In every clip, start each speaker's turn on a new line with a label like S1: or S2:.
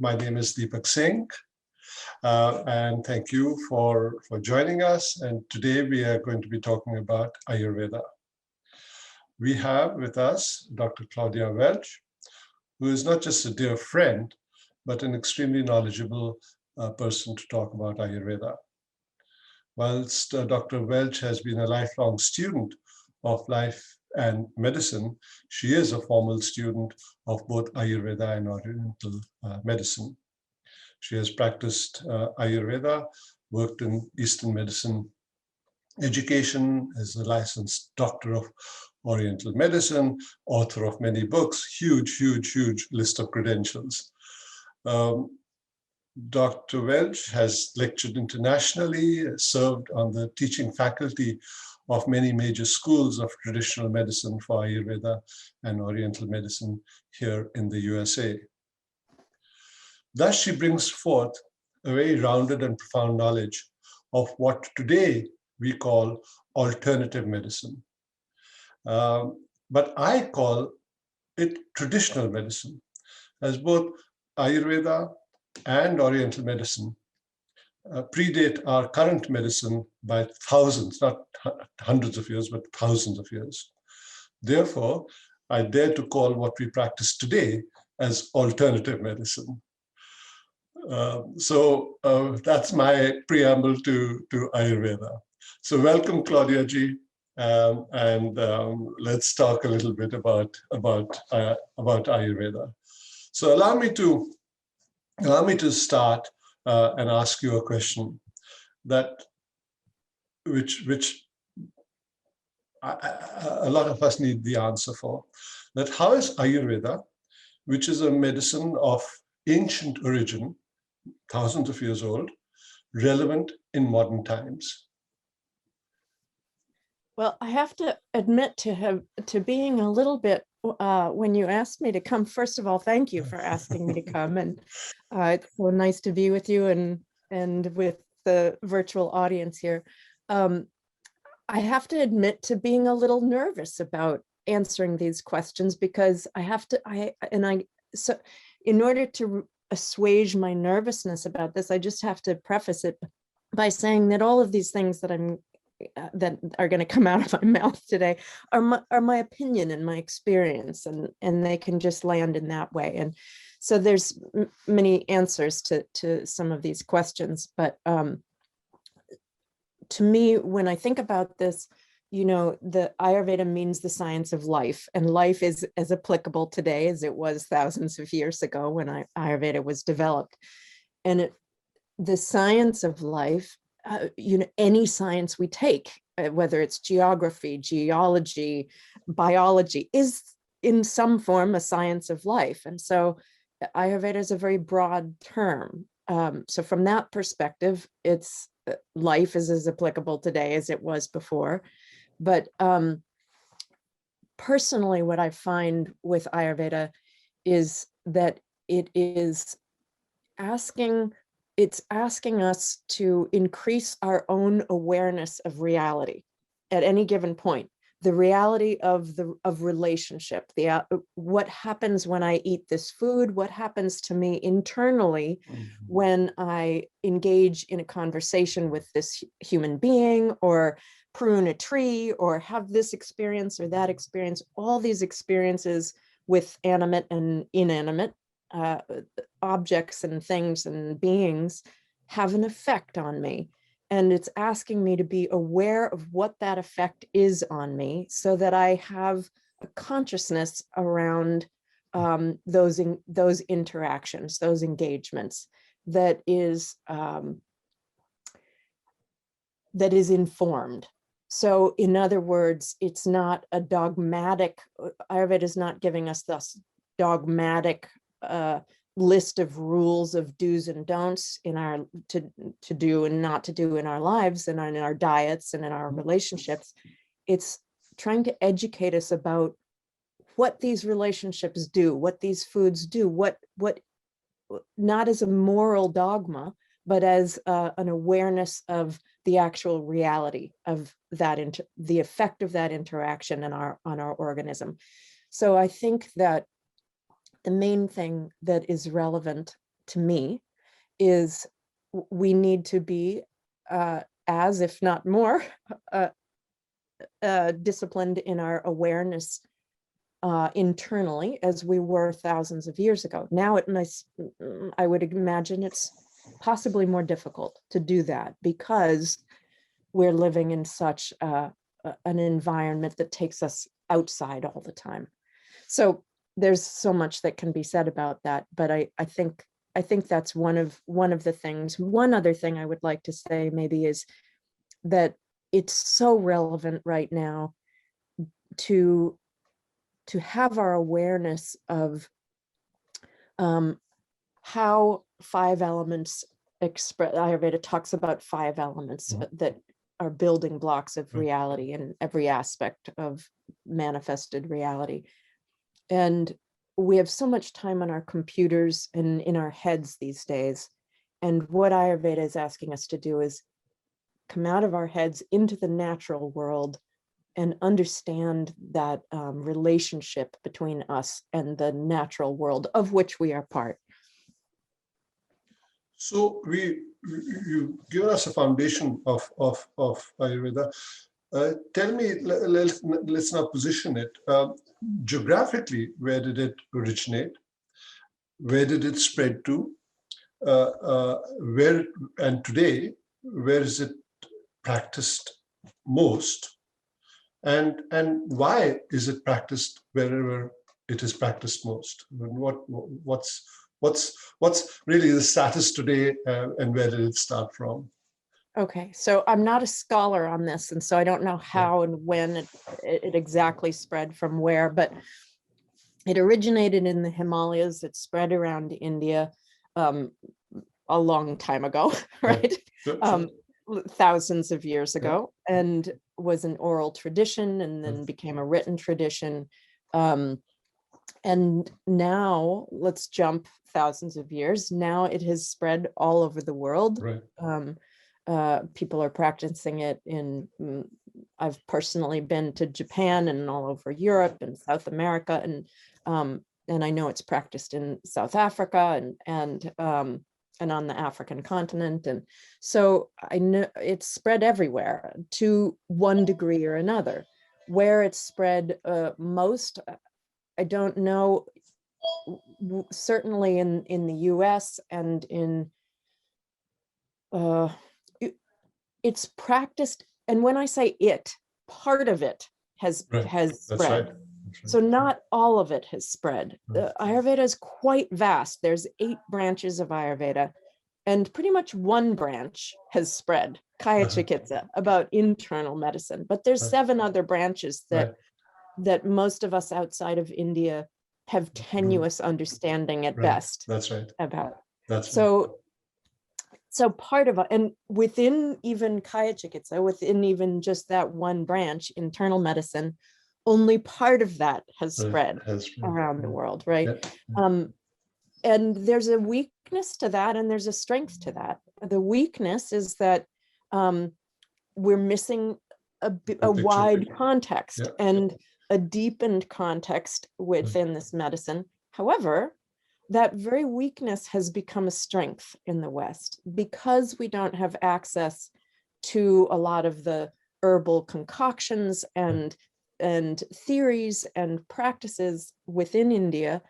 S1: My name is Deepak Singh, and thank you for joining us. And today we are going to be talking about Ayurveda. We have with us Dr. Claudia Welch, who is not just a dear friend, but an extremely knowledgeable person to talk about Ayurveda. Whilst Dr. Welch has been a lifelong student of life and medicine, she is a formal student of both Ayurveda and Oriental medicine. She has practiced Ayurveda, worked in Eastern medicine education, is a licensed Doctor of Oriental Medicine, author of many books, huge list of credentials. Dr. Welch has lectured internationally, served on the teaching faculty of many major schools of traditional medicine for Ayurveda and Oriental medicine here in the USA. Thus, she brings forth a very rounded and profound knowledge of what today we call alternative medicine. But I call it traditional medicine, as both Ayurveda and Oriental medicine predate our current medicine by thousands, not hundreds of years, but thousands of years. Therefore, I dare to call what we practice today as alternative medicine. So that's my preamble to Ayurveda. So welcome, Claudia ji, and let's talk a little bit about Ayurveda. So allow me to start and ask you a question which a lot of us need the answer for. That how is Ayurveda, which is a medicine of ancient origin, thousands of years old, relevant in modern times?
S2: Well, I have to admit to being a little bit, when you asked me to come, first of all, thank you for asking me to come. And it's so nice to be with you and with the virtual audience here. I have to admit to being a little nervous about answering these questions because so in order to assuage my nervousness about this, I just have to preface it by saying that all of these things that are going to come out of my mouth today are my opinion and my experience, and they can just land in that way. And so there's many answers to some of these questions, but to me, when I think about this, the Ayurveda means the science of life, and life is as applicable today as it was thousands of years ago when Ayurveda was developed. And the science of life, any science we take, whether it's geography, geology, biology, is in some form a science of life. And so Ayurveda is a very broad term. So from that perspective, life is as applicable today as it was before. But personally, what I find with Ayurveda is that it's asking us to increase our own awareness of reality at any given point. The reality of relationship, what happens when I eat this food, what happens to me internally when I engage in a conversation with this human being, or prune a tree, or have this experience or that experience. All these experiences with animate and inanimate objects and things and beings have an effect on me. And it's asking me to be aware of what that effect is on me, so that I have a consciousness around those interactions, those engagements, that is informed. So in other words, it's not a dogmatic, Ayurveda is not giving us this dogmatic list of rules of do's and don'ts in our to do and not to do in our lives and in our diets and in our relationships. It's trying to educate us about what these relationships do, what these foods do, what not as a moral dogma, but as an awareness of the actual reality of that, the effect of that interaction on our organism. So I think that the main thing that is relevant to me is we need to be as, if not more, disciplined in our awareness internally as we were thousands of years ago. Now I would imagine it's possibly more difficult to do that because we're living in such an environment that takes us outside all the time. So there's so much that can be said about that, but I think that's one of the things. One other thing I would like to say maybe is that it's so relevant right now to have our awareness of how 5 elements express. Ayurveda talks about 5 elements that are building blocks of reality in every aspect of manifested reality. And we have so much time on our computers and in our heads these days. And what Ayurveda is asking us to do is come out of our heads into the natural world and understand that relationship between us and the natural world of which we are part.
S1: So you give us a foundation of Ayurveda. Tell me, let's now position it. Geographically, where did it originate? Where did it spread to? Where, and today, where is it practiced most? And why is it practiced wherever it is practiced most? What's really the status today, and where did it start from?
S2: Okay, so I'm not a scholar on this, and so I don't know how and when it exactly spread from where, but it originated in the Himalayas. It spread around India a long time ago, right? Thousands of years ago, and was an oral tradition, and then became a written tradition. And now, let's jump thousands of years. Now it has spread all over the world. People are practicing it I've personally been to Japan and all over Europe and South America, and I know it's practiced in South Africa and on the African continent. And so I know it's spread everywhere to one degree or another. Where it's spread most, I don't know. Certainly in the US and in it's practiced, and when I say it, part of it has spread. So not all of it has spread. Ayurveda is quite vast. There's 8 branches of Ayurveda, and pretty much one branch has spread, Kaya Chikitsa, about internal medicine. But there's 7 other branches that most of us outside of India have tenuous understanding at best.
S1: That's right.
S2: About.
S1: That's
S2: So part of it, and within even Kaya Chikitsa, within even just that one branch, internal medicine, only part of that has spread around the world, right? And there's a weakness to that, and there's a strength to that. The weakness is that we're missing a wide context and a deepened context within this medicine. However, that very weakness has become a strength in the West because we don't have access to a lot of the herbal concoctions and theories and practices within India.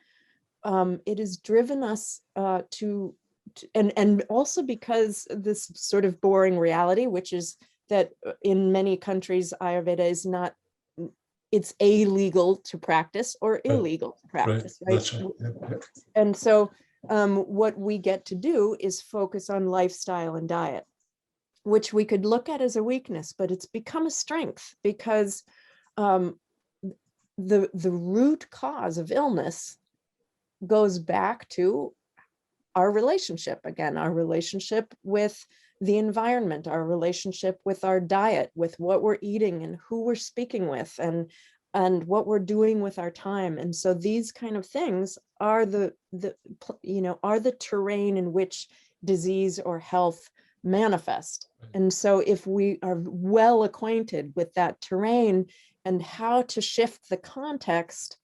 S2: It has driven us and also because this sort of boring reality, which is that in many countries, Ayurveda is not, it's illegal to practice or illegal to practice, right? And so what we get to do is focus on lifestyle and diet, which we could look at as a weakness, but it's become a strength because the root cause of illness goes back to our relationship, again, our relationship with the environment, our relationship with our diet, with what we're eating and who we're speaking with, and what we're doing with our time. And so these kind of things are the terrain in which disease or health manifest. And so if we are well acquainted with that terrain and how to shift the context,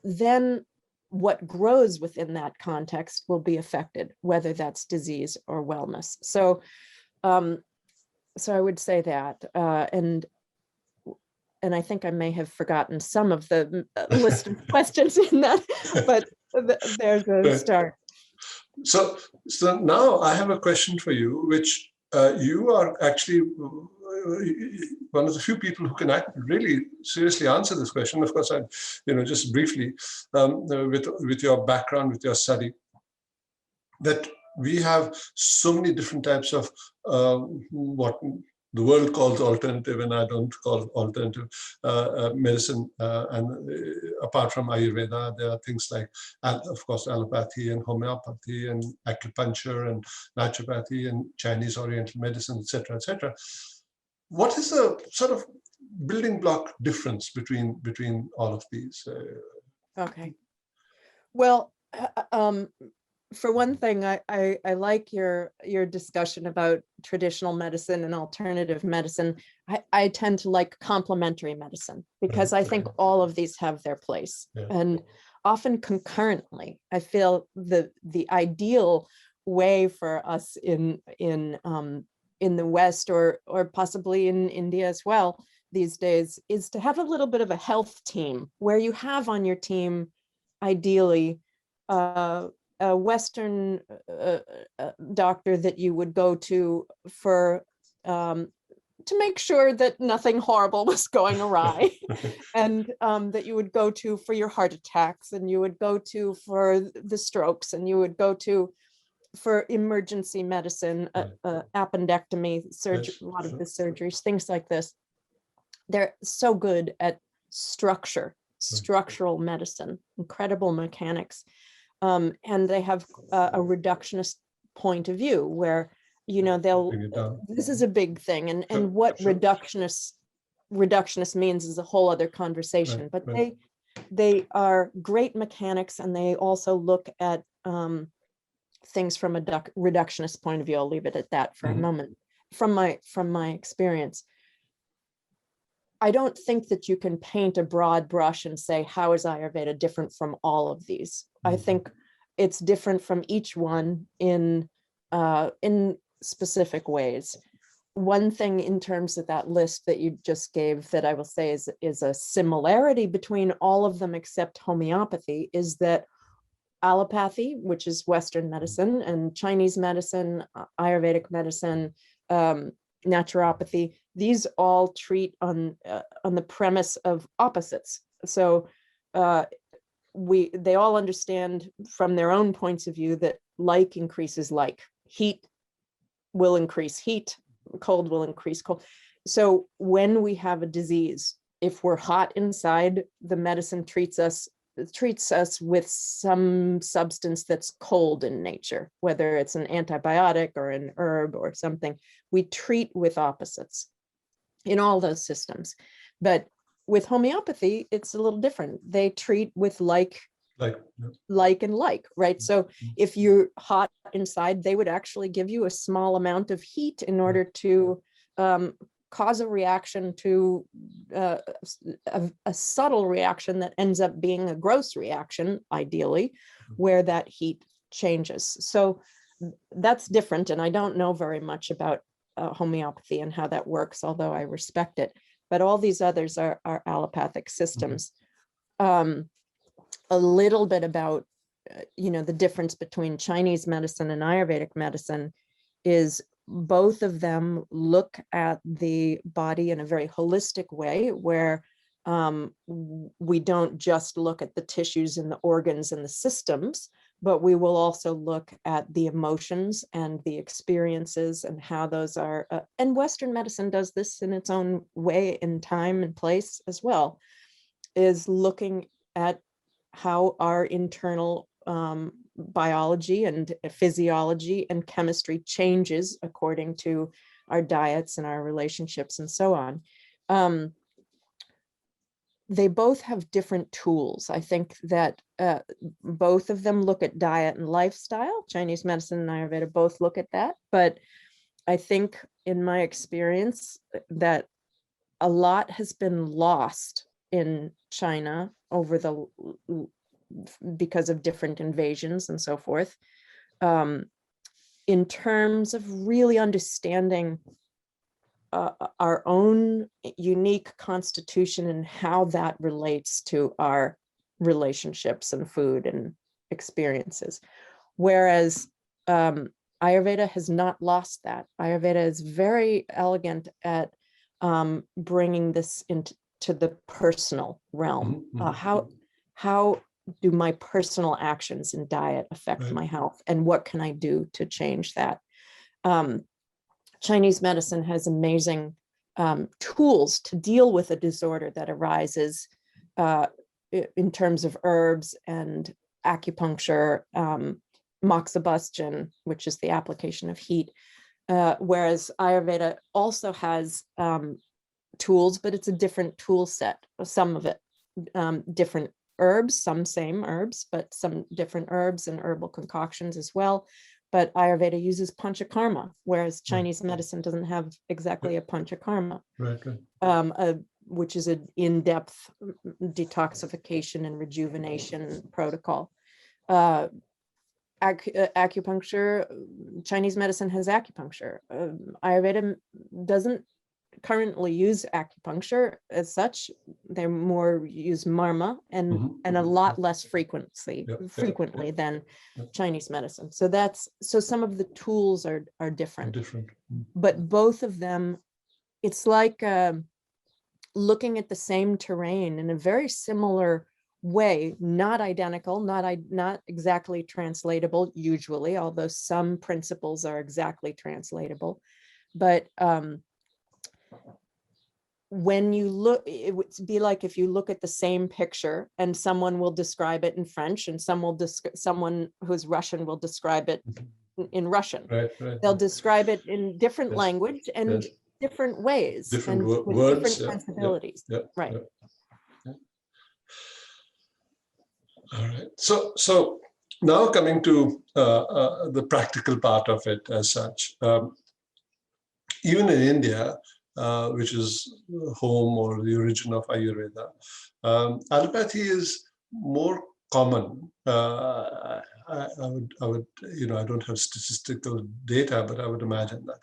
S2: then what grows within that context will be affected, whether that's disease or wellness. So, so I would say that, and I think I may have forgotten some of the list of questions in that, but there's a
S1: Right.
S2: start.
S1: So now I have a question for you, which you are actually one of the few people who can really seriously answer this question. Of course, I, just briefly, with your background, with your study, that we have so many different types of what the world calls alternative, and I don't call alternative medicine. And apart from Ayurveda, there are things like, of course, allopathy and homeopathy and acupuncture and naturopathy and Chinese Oriental medicine, etc., etc. What is the sort of building block difference between all of these?
S2: Okay. Well, for one thing, I like your discussion about traditional medicine and alternative medicine. I tend to like complementary medicine because I think all of these have their place, and often concurrently. I feel the ideal way for us in the West or possibly in India as well these days is to have a little bit of a health team where you have on your team, ideally, a Western doctor that you would go to for to make sure that nothing horrible was going awry, and that you would go to for your heart attacks, and you would go to for the strokes, and you would go to for emergency medicine, appendectomy, surgery, a lot of the surgeries, things like this. They're so good at structural medicine, incredible mechanics. And they have a reductionist point of view where, this is a big thing. And what reductionist means is a whole other conversation, but they are great mechanics, and they also look at things from a reductionist point of view. I'll leave it at that for a moment. From my experience, I don't think that you can paint a broad brush and say, how is Ayurveda different from all of these? I think it's different from each one in specific ways. One thing in terms of that list that you just gave that I will say is a similarity between all of them except homeopathy is that allopathy, which is Western medicine, and Chinese medicine, Ayurvedic medicine, naturopathy, these all treat on the premise of opposites. So they all understand from their own points of view that like increases like. Heat will increase heat, cold will increase cold. So when we have a disease, if we're hot inside, the medicine treats us with some substance that's cold in nature, whether it's an antibiotic or an herb or something. We treat with opposites in all those systems. But with homeopathy, it's a little different. They treat with like and like, right? So if you're hot inside, they would actually give you a small amount of heat in order to cause a reaction to a subtle reaction that ends up being a gross reaction, ideally, where that heat changes. So that's different. And I don't know very much about homeopathy and how that works, although I respect it. But all these others are allopathic systems. A little bit about, the difference between Chinese medicine and Ayurvedic medicine is both of them look at the body in a very holistic way, where we don't just look at the tissues and the organs and the systems, but we will also look at the emotions and the experiences and how those are, and Western medicine does this in its own way, in time and place as well, is looking at how our internal biology and physiology and chemistry changes according to our diets and our relationships and so on. They both have different tools. I think that both of them look at diet and lifestyle. Chinese medicine and Ayurveda both look at that. But I think in my experience that a lot has been lost in China over the because of different invasions and so forth. In terms of really understanding our own unique constitution and how that relates to our relationships and food and experiences. Whereas Ayurveda has not lost that. Ayurveda is very elegant at bringing this into the personal realm. How do my personal actions in diet affect my health, and what can I do to change that? Chinese medicine has amazing tools to deal with a disorder that arises in terms of herbs and acupuncture, moxibustion, which is the application of heat, whereas Ayurveda also has tools, but it's a different tool set. Some of it, different herbs, some same herbs, but some different herbs and herbal concoctions as well. But Ayurveda uses panchakarma, whereas Chinese medicine doesn't have exactly a panchakarma, which is an in-depth detoxification and rejuvenation protocol. Acupuncture, Chinese medicine has acupuncture. Ayurveda doesn't currently use acupuncture as such. They more use marma and a lot less frequently than Chinese medicine. So some of the tools are different. But both of them, it's like looking at the same terrain in a very similar way, not identical, not exactly translatable usually, although some principles are exactly translatable. But when you look, it would be like if you look at the same picture and someone will describe it in French and someone who's Russian will describe it in Russian. They'll describe it in different language and different ways,
S1: different
S2: and
S1: words,
S2: different sensibilities. Right.
S1: All right. So now coming to the practical part of it as such. Even in India, which is home or the origin of Ayurveda, allopathy is more common. I would, I don't have statistical data, but I would imagine that.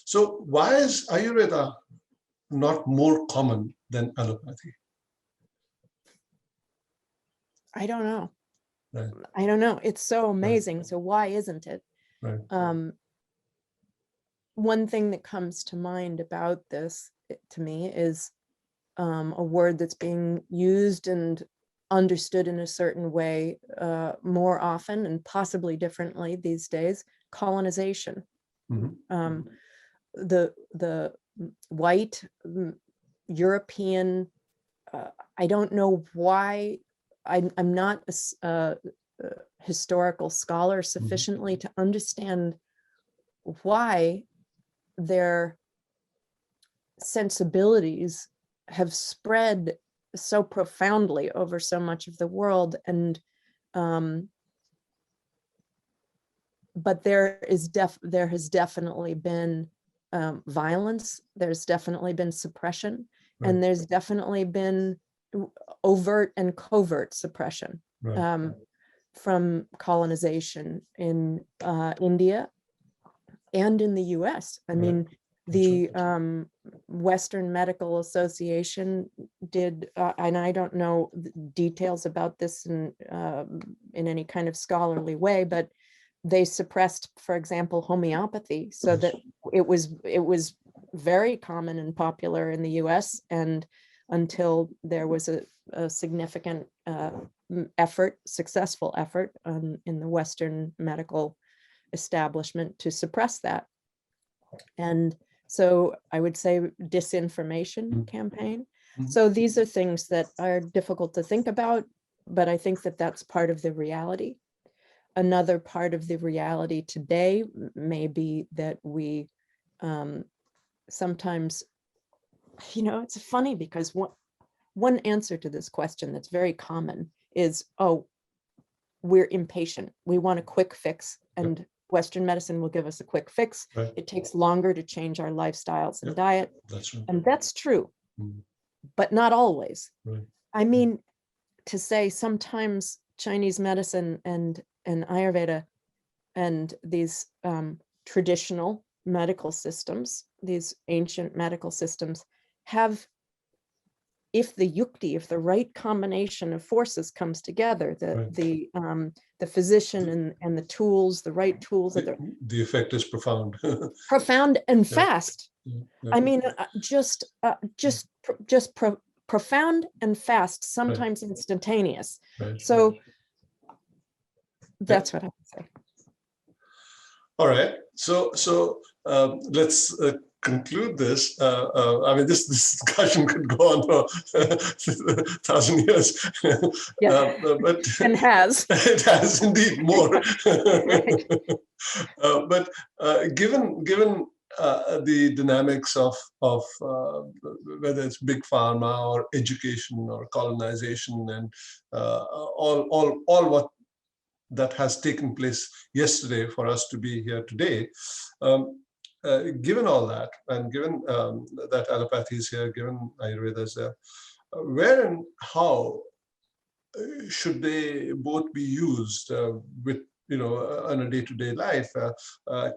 S1: So why is Ayurveda not more common than allopathy?
S2: I don't know.
S1: Right.
S2: I don't know. It's so amazing. Right. So why isn't it?
S1: Right.
S2: One thing that comes to mind about this, to me, is a word that's being used and understood in a certain way more often and possibly differently these days: colonization. The white European, I don't know why. I'm not a historical scholar sufficiently to understand why their sensibilities have spread so profoundly over so much of the world. And but there has definitely been violence, there's definitely been suppression, and there's definitely been overt and covert suppression from colonization in India and in the US. I mean, the Western Medical Association did, and I don't know the details about this in any kind of scholarly way, but they suppressed, for example, homeopathy, so that it was very common and popular in the US, and until there was a significant successful effort in the Western medical establishment to suppress that. And so I would say disinformation campaign. So these are things that are difficult to think about, but I think that that's part of the reality. Another part of the reality today may be that we sometimes, it's funny because one answer to this question that's very common is, oh, we're impatient. We want a quick fix, and Western medicine will give us a quick fix. It takes longer to change our lifestyles and diet.
S1: That's right.
S2: And that's true, but not always. I mean, to say sometimes Chinese medicine and Ayurveda and these traditional medical systems, these ancient medical systems, have, if the yukti, if the right combination of forces comes together, the physician and the tools, the right tools,
S1: the effect is profound.
S2: profound and
S1: Yeah.
S2: fast.
S1: Yeah.
S2: I mean, profound and fast, sometimes instantaneous.
S1: Right.
S2: So that's what I would say.
S1: All right. So let's conclude this. I mean, this discussion could go on for 1,000 years.
S2: Yeah.
S1: But
S2: And has.
S1: it has indeed more. But given the dynamics of whether it's big pharma or education or colonization and all what that has taken place yesterday for us to be here today, given all that, and given that allopathy is here, given Ayurveda is there, where and how should they both be used with, on a day-to-day life?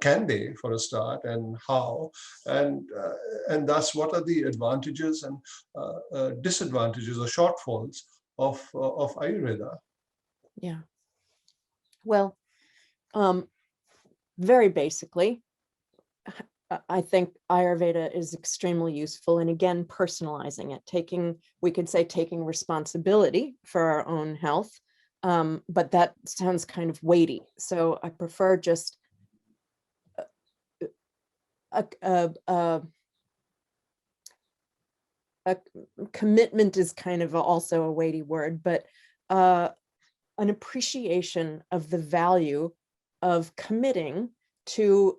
S1: Can they, for a start, and how? And thus, what are the advantages and disadvantages or shortfalls of Ayurveda?
S2: Yeah. Well, very basically, I think Ayurveda is extremely useful. And again, personalizing it, we could say taking responsibility for our own health. But that sounds kind of weighty. So I prefer just a commitment is kind of also a weighty word, but an appreciation of the value of committing to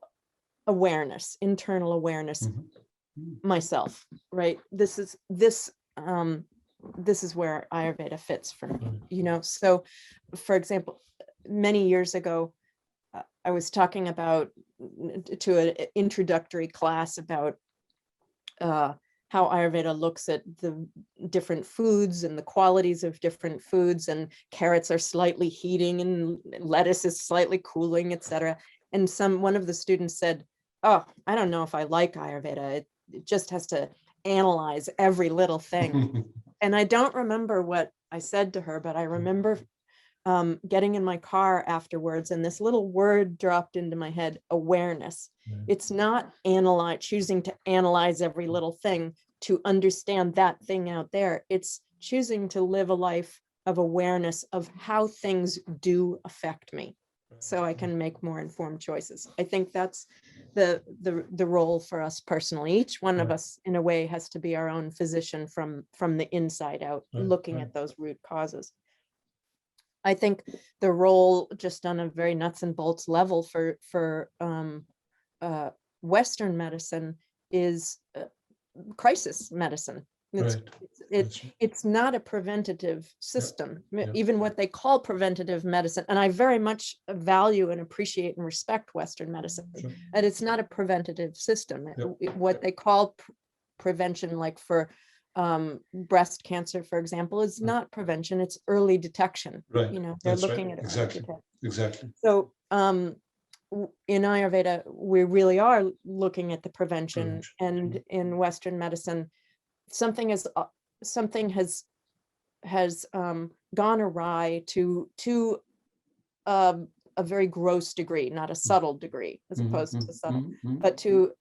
S2: awareness, internal awareness, myself, right? This is where Ayurveda fits for me, So, for example, many years ago, I was talking to an introductory class about how Ayurveda looks at the different foods and the qualities of different foods, and carrots are slightly heating and lettuce is slightly cooling, etc. And one of the students said, "Oh, I don't know if I like Ayurveda. It just has to analyze every little thing." And I don't remember what I said to her, but I remember getting in my car afterwards, and this little word dropped into my head: awareness. It's not choosing to analyze every little thing to understand that thing out there. It's choosing to live a life of awareness of how things do affect me, so I can make more informed choices. I think that's the role for us personally. Each one of us, in a way, has to be our own physician from the inside out, looking at those root causes. I think the role, just on a very nuts and bolts level, for Western medicine is crisis medicine. It's not a preventative system, even what they call preventative medicine. And I very much value and appreciate and respect Western medicine, and it's not a preventative system. What they call prevention, like for breast cancer, for example, is not prevention, it's early detection. They're looking at
S1: exactly.
S2: So in Ayurveda, we really are looking at the prevention. And in Western medicine, something has gone awry to a very gross degree, not a subtle degree, as opposed to subtle, but to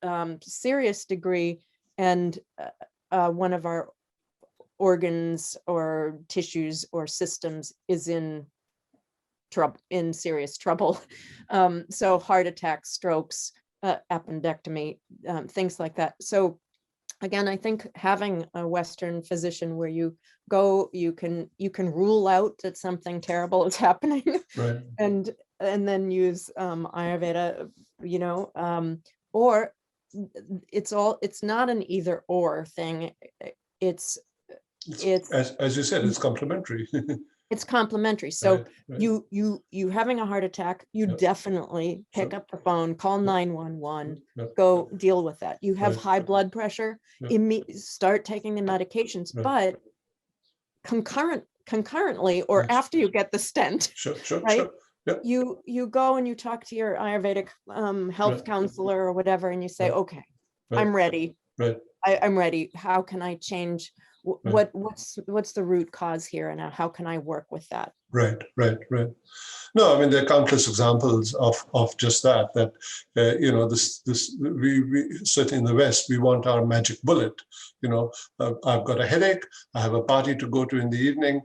S2: a serious degree. And one of our organs or tissues or systems is in serious trouble. So heart attacks, strokes, appendectomy, things like that. So again, I think having a Western physician where you go, you can rule out that something terrible is happening, and then use Ayurveda, or it's not an either or thing. It's
S1: as you said, it's complementary.
S2: It's complementary. So you having a heart attack, you definitely pick up the phone, call 911, go deal with that. You have high blood pressure, start taking the medications. But concurrent concurrently, or
S1: Yes.
S2: after you get the stent,
S1: Sure, sure,
S2: right?
S1: sure. Yep.
S2: You go and you talk to your Ayurvedic health
S1: Right.
S2: counselor or whatever, and you say,
S1: Right.
S2: okay,
S1: Right.
S2: I'm ready.
S1: Right.
S2: I'm ready. How can I change?
S1: Right.
S2: What's the root cause here, and how can I work with that?
S1: Right, right, right. No, I mean, there are countless examples of just that, you know, we certainly in the West, we want our magic bullet. You know, I've got a headache, I have a party to go to in the evening,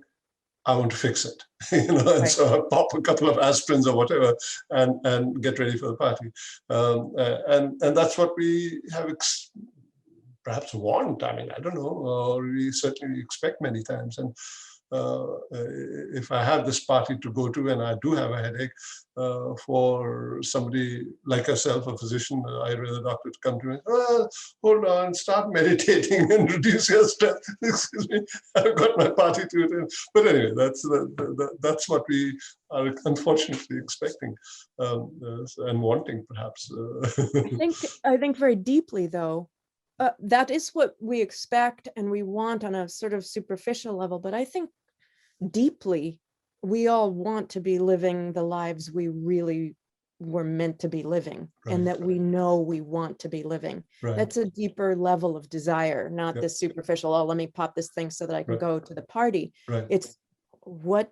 S1: I want to fix it, you know, and
S2: Right.
S1: so I pop a couple of aspirins or whatever and get ready for the party. And that's what we have perhaps want. I mean, I don't know, or we certainly expect many times. And if I have this party to go to and I do have a headache, for somebody like yourself, a physician, Ayurveda doctor, to come to me, well, hold on, start meditating and reduce your stress. Excuse me, I've got my party to attend. But anyway, that's what we are unfortunately expecting and wanting, perhaps.
S2: I think very deeply, though, that is what we expect and we want on a sort of superficial level. But I think deeply, we all want to be living the lives we really were meant to be living,
S1: Right.
S2: and that we know we want to be living.
S1: Right.
S2: That's a deeper level of desire, not
S1: Yep.
S2: this superficial, oh, let me pop this thing so that I can
S1: Right.
S2: go to the party.
S1: Right.
S2: It's why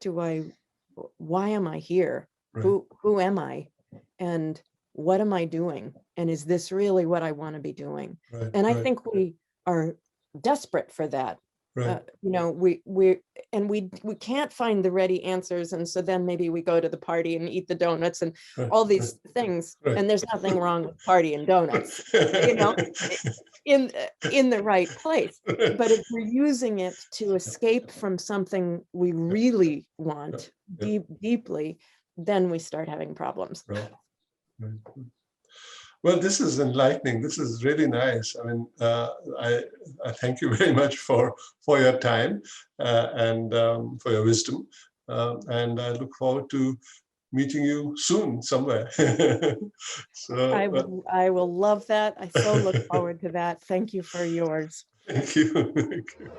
S2: am I here?
S1: Right.
S2: Who am I? And what am I doing? And is this really what I want to be doing?
S1: Right.
S2: And I
S1: Right.
S2: think we are desperate for that.
S1: Right.
S2: You know, we can't find the ready answers, and so then maybe we go to the party and eat the donuts and
S1: Right.
S2: all these things.
S1: Right.
S2: And there's nothing wrong with party and donuts, you know, in the right place. But if we're using it to escape from something we really want deeply, then we start having problems.
S1: Right. Right. Well, this is enlightening. This is really nice. I mean, I thank you very much for your time and for your wisdom. And I look forward to meeting you soon somewhere. So
S2: I will love that. I so look forward to that. Thank you for yours.
S1: Thank you. Thank you.